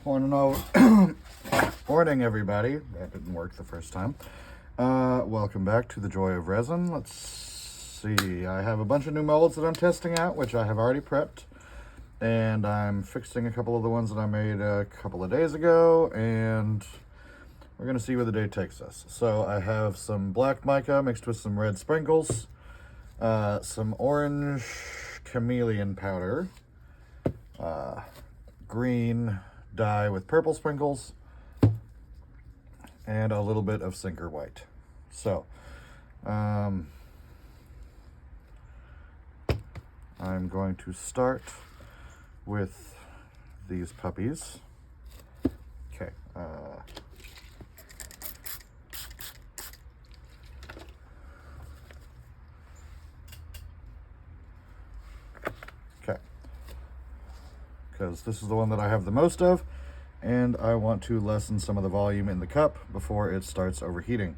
want to know. Morning, everybody. That didn't work the first time. Welcome back to the Joy of Resin. Let's see. I have a bunch of new molds that I'm testing out, which I have already prepped. And I'm fixing a couple of the ones that I made a couple of days ago. And we're going to see where the day takes us. So I have some black mica mixed with some red sprinkles. Some orange chameleon powder. Green dye with purple sprinkles, and a little bit of sinker white. So I'm going to start with these puppies. Okay. Because this is the one that I have the most of, and I want to lessen some of the volume in the cup before it starts overheating.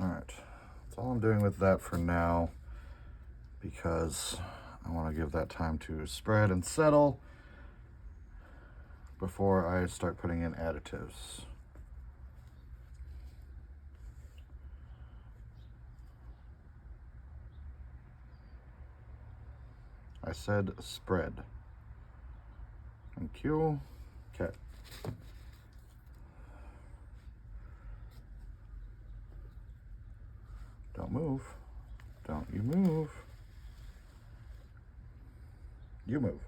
Alright, that's all I'm doing with that for now, because I want to give that time to spread and settle before I start putting in additives. I said spread. Thank you. Okay. Don't move. Don't you move. You move.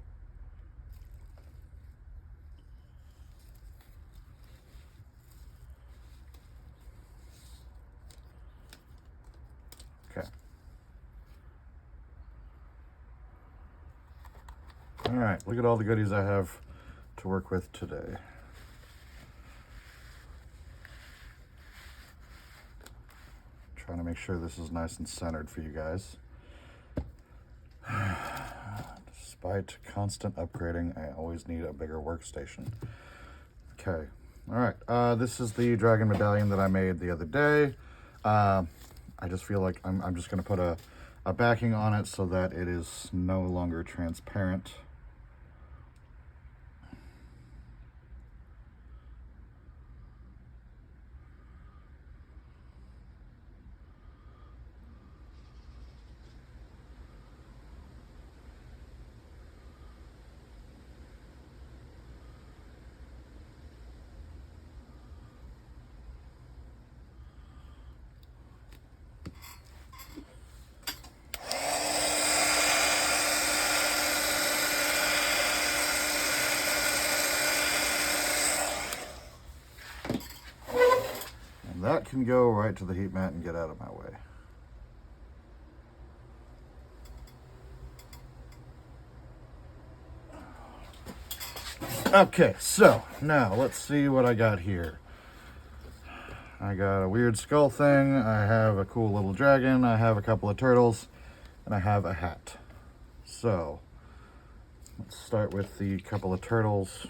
Okay. All right, look at all the goodies I have to work with today. Trying to make sure this is nice and centered for you guys. Despite constant upgrading, I always need a bigger workstation. Okay, all right. This is the dragon medallion that I made the other day. I just feel like I'm just going to put a backing on it so that it is no longer transparent. That can go right to the heat mat and get out of my way. Okay, so now let's see what I got here. I got a weird skull thing, I have a cool little dragon, I have a couple of turtles, and I have a hat. So let's start with the couple of turtles.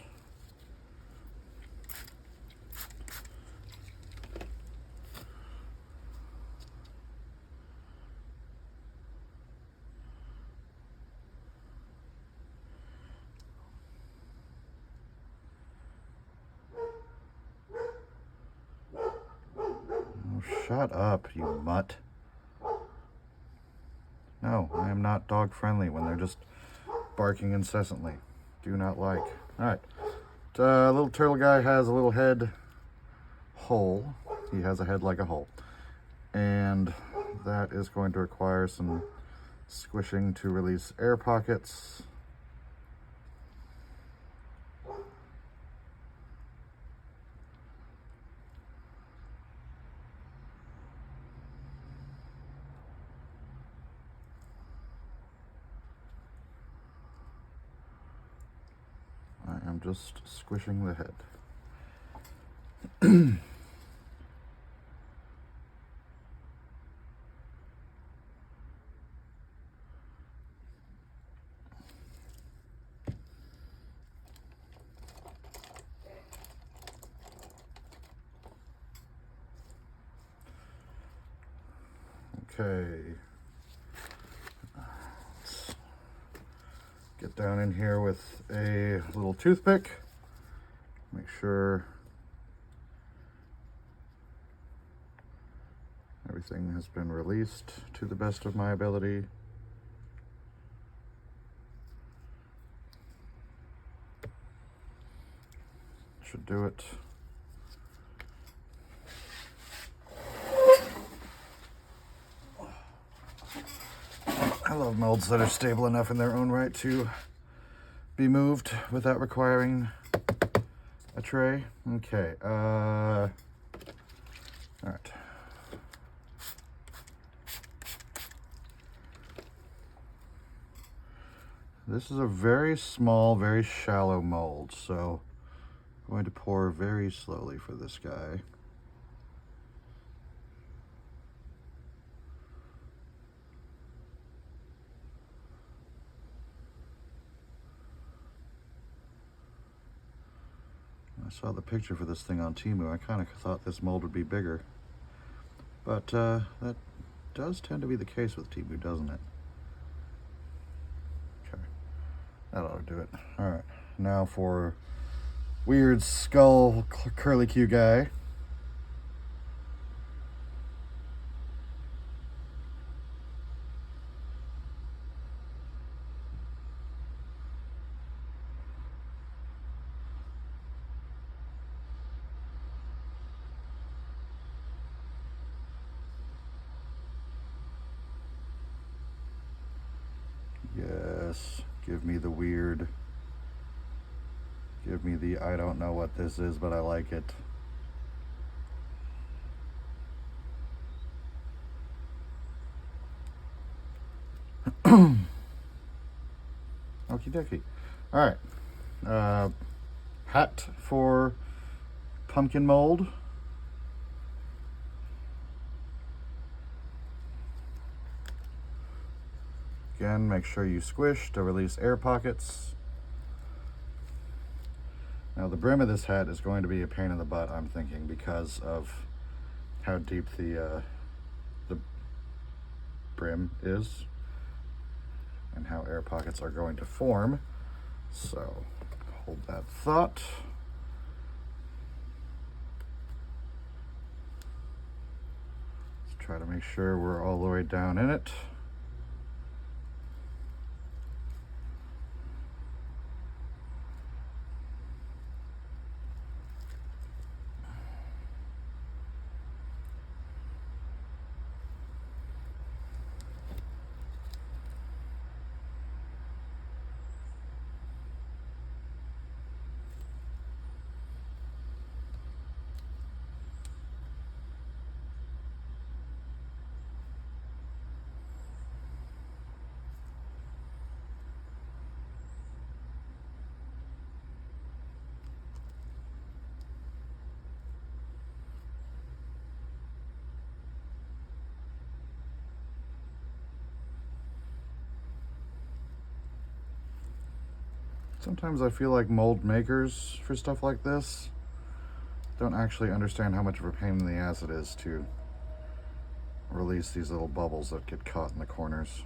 Shut up, you mutt. No, I am not dog friendly when they're just barking incessantly. Do not like. Alright. Little turtle guy has a little head hole. He has a head like a hole. And that is going to require some squishing to release air pockets. I'm just squishing the head. Okay. Let's get down in here with a little toothpick. Make sure everything has been released to the best of my ability. Should do it. I love molds that are stable enough in their own right to be moved without requiring a tray. Okay, all right. This is a very small, very shallow mold, so I'm going to pour very slowly for this guy. I saw the picture for this thing on Temu. I kind of thought this mold would be bigger. But that does tend to be the case with Temu, doesn't it? Okay. That ought to do it. Alright. Now for weird skull curly Q guy. Yes, give me the weird. Give me the I don't know what this is, but I like it. Okie dokie. Alright. Hat for pumpkin mold. Again, make sure you squish to release air pockets. Now the brim of this hat is going to be a pain in the butt, I'm thinking, because of how deep the brim is and how air pockets are going to form. So hold that thought. Let's try to make sure we're all the way down in it. Sometimes I feel like mold makers for stuff like this don't actually understand how much of a pain in the ass it is to release these little bubbles that get caught in the corners.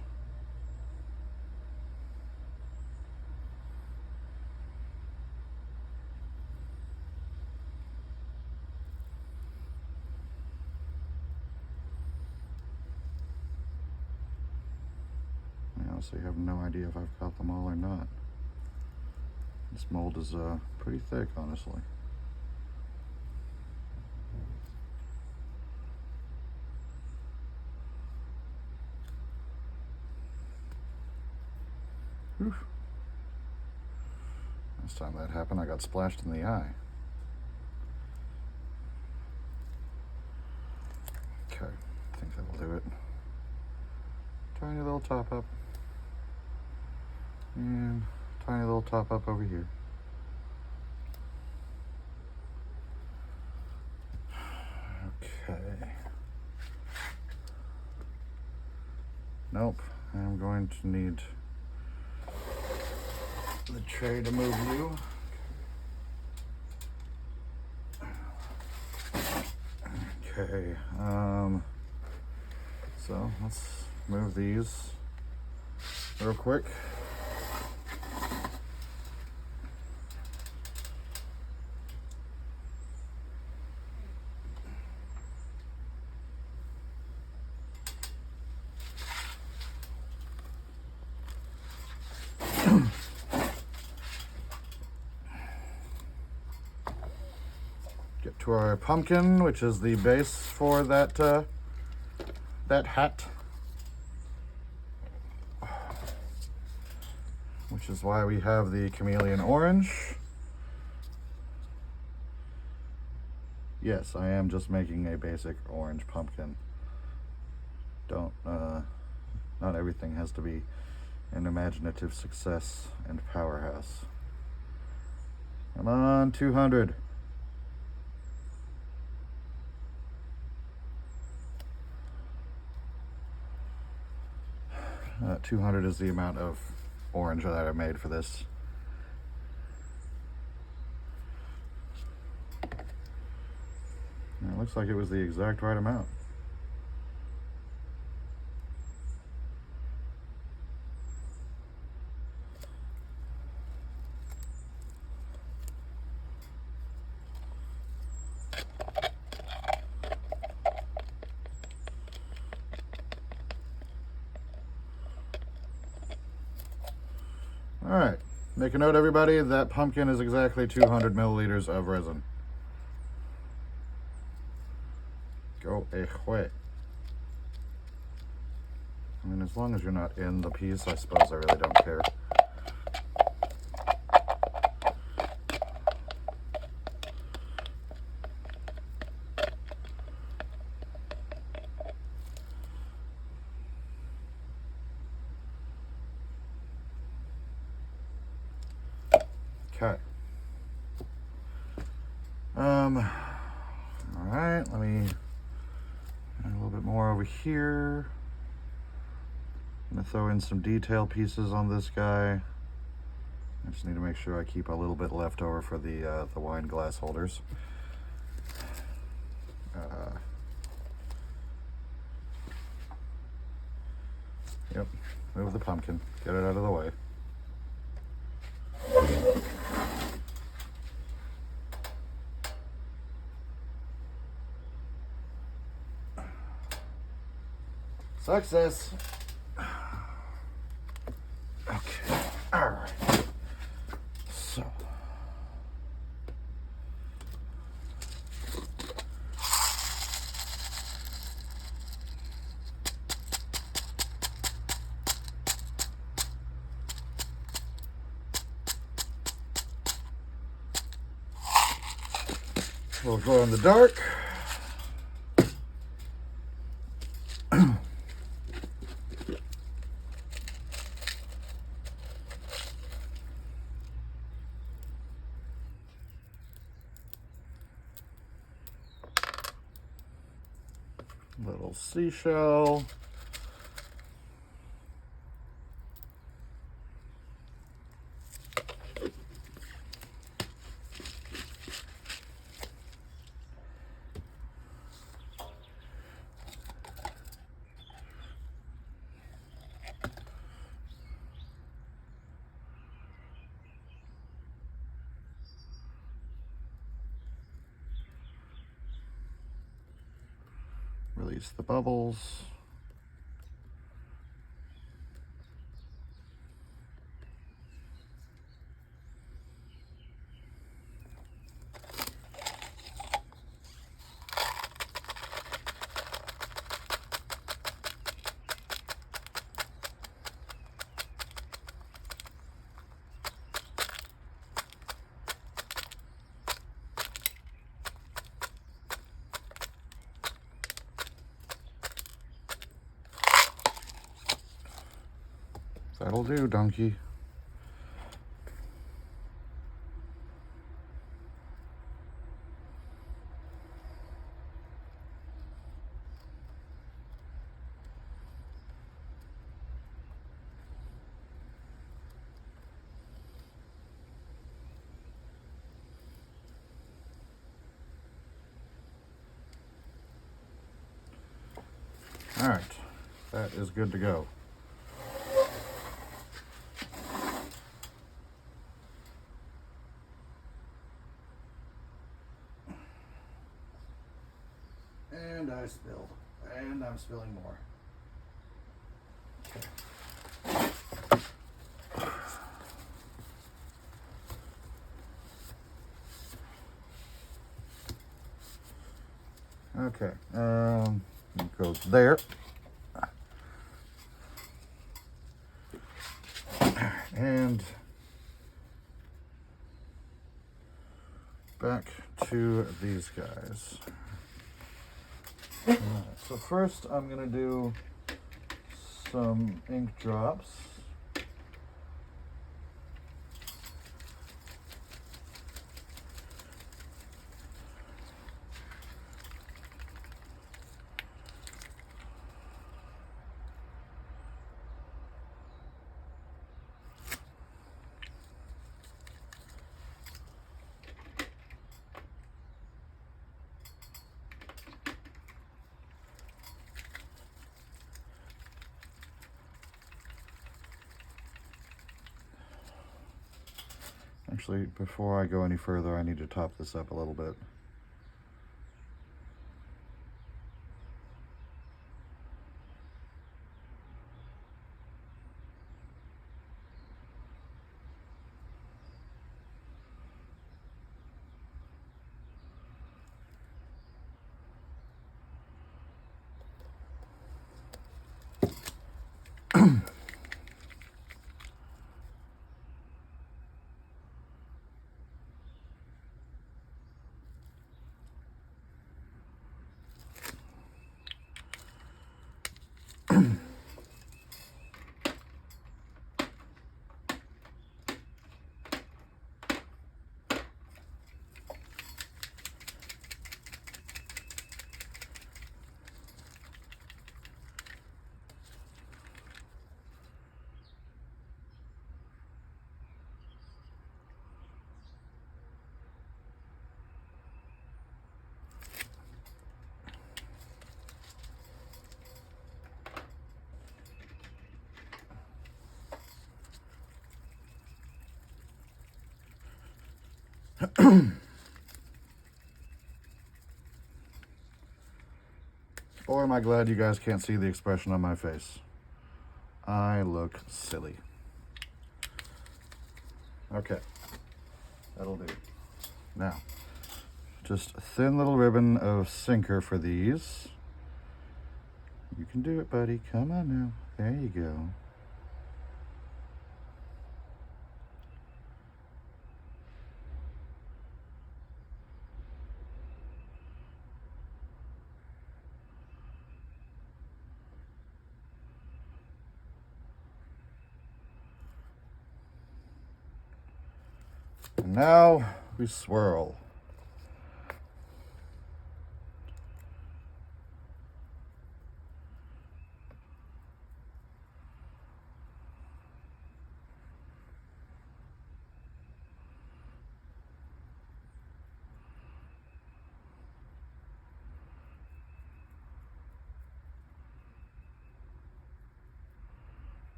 I honestly have no idea if I've caught them all or not. This mold is pretty thick, honestly. Whew. Last time that happened, I got splashed in the eye. Okay, I think that'll do it. Tiny little top up. And tiny little top up over here. Okay. Nope, I'm going to need the tray to move you. Okay, let's So let's move these real quick. Get to our pumpkin, which is the base for that hat, which is why we have the chameleon orange. Yes, I am just making a basic orange pumpkin. Don't, not everything has to be an imaginative success and powerhouse. Come on, 200. 200 is the amount of orange that I made for this. And it looks like it was the exact right amount. All right, make a note, everybody, that pumpkin is exactly 200 milliliters of resin. Go away. I mean, as long as you're not in the piece, I suppose I really don't care. Okay. All right, let me add a little bit more over here. I'm gonna throw in some detail pieces on this guy. I just need to make sure I keep a little bit left over for the wine glass holders. Yep, move the pumpkin, get it out of the way. Success. Okay, all right. So. We'll glow in the dark. Little seashell. Release the bubbles. That'll do, donkey. All right, that is good to go. And I spilled, and I'm spilling more. Okay, it goes there. And back to these guys. All right, so first I'm going to do some ink drops. Actually, before I go any further, I need to top this up a little bit. Boy, am I glad you guys can't see the expression on my face. I look silly. Okay, that'll do. Now, just a thin little ribbon of sinker for these. You can do it, buddy. Come on now. There you go. And now we swirl.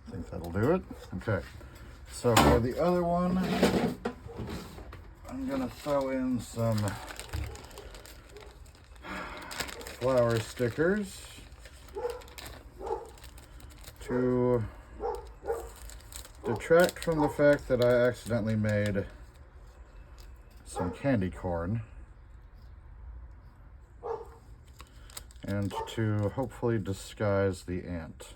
I think that'll do it. Okay, so for the other one, I'm gonna throw in some flower stickers to detract from the fact that I accidentally made some candy corn, and to hopefully disguise the ant.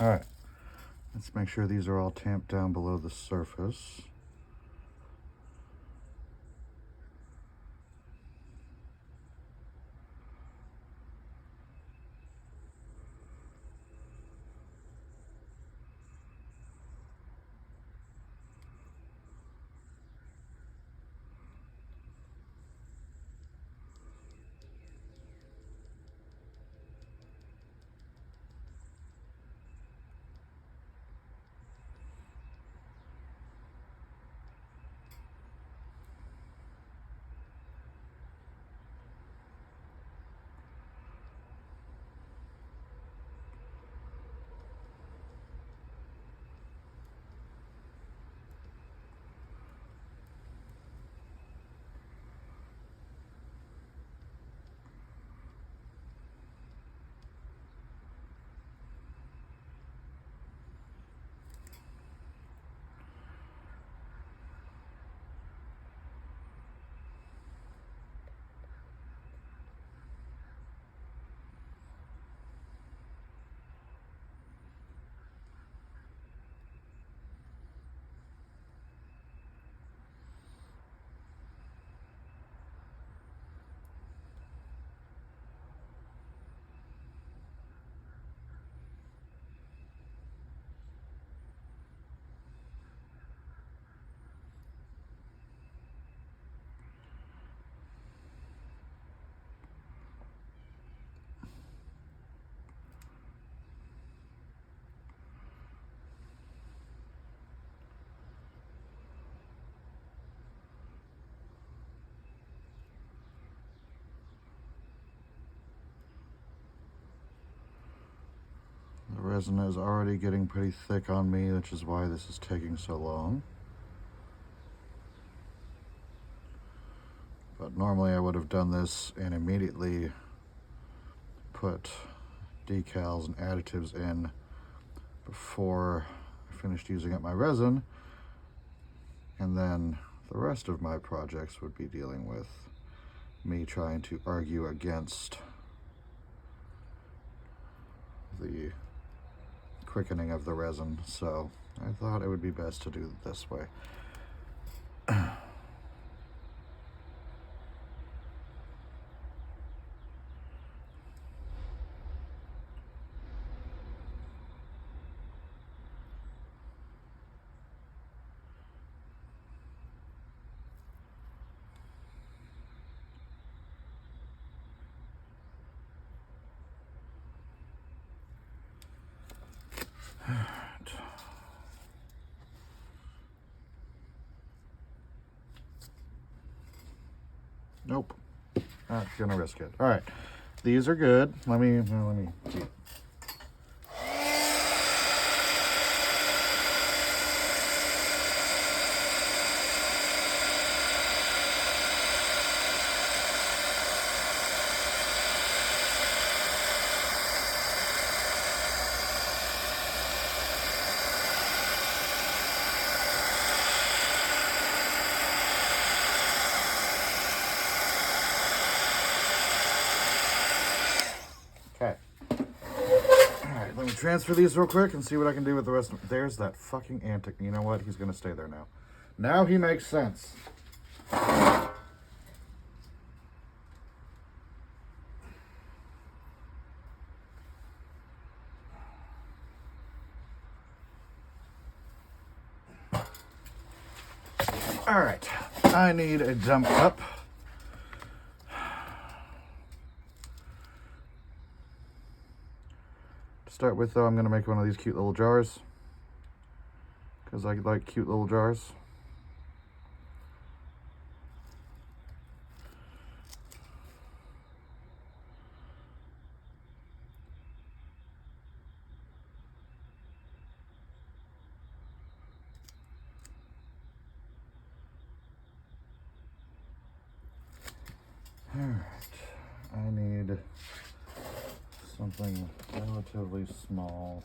All right, let's make sure these are all tamped down below the surface. The resin is already getting pretty thick on me, which is why this is taking so long. But normally I would have done this and immediately put decals and additives in before I finished using up my resin, and then the rest of my projects would be dealing with me trying to argue against the quickening of the resin. So I thought it would be best to do it this way. Nope, not gonna risk it. All right, these are good. Let me see. Okay. Alright, let me transfer these real quick and see what I can do with the rest of them. There's that fucking antic. You know what? He's gonna stay there now. Now he makes sense. Alright, I need a dump cup. To start with, though, I'm going to make one of these cute little jars, because I like cute little jars. Alright, I need something relatively small.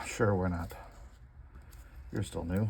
Sure, why not? You're still new.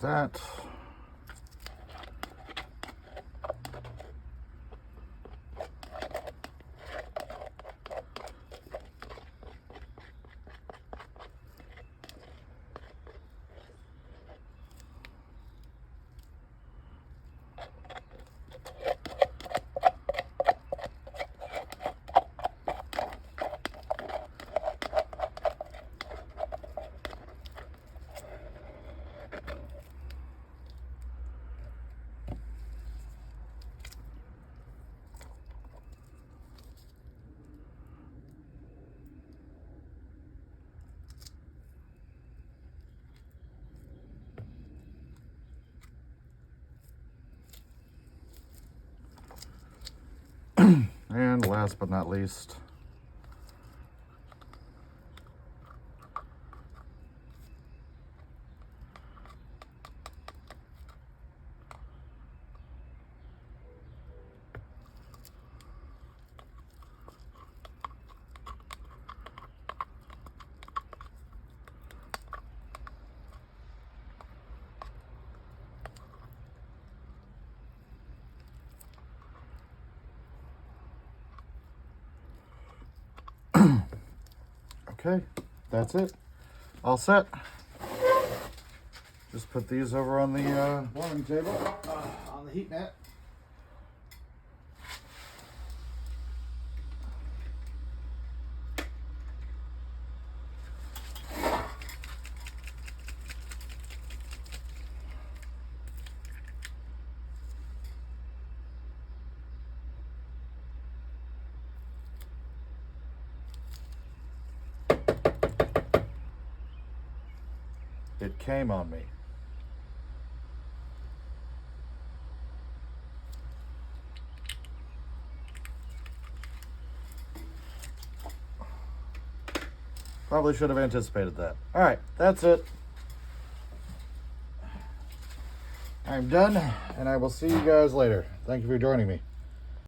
that. And last but not least, okay, that's it. All set. Just put these over on the warming table, on the heat mat. It came on me. Probably should have anticipated that. All right, that's it. I'm done, and I will see you guys later. Thank you for joining me.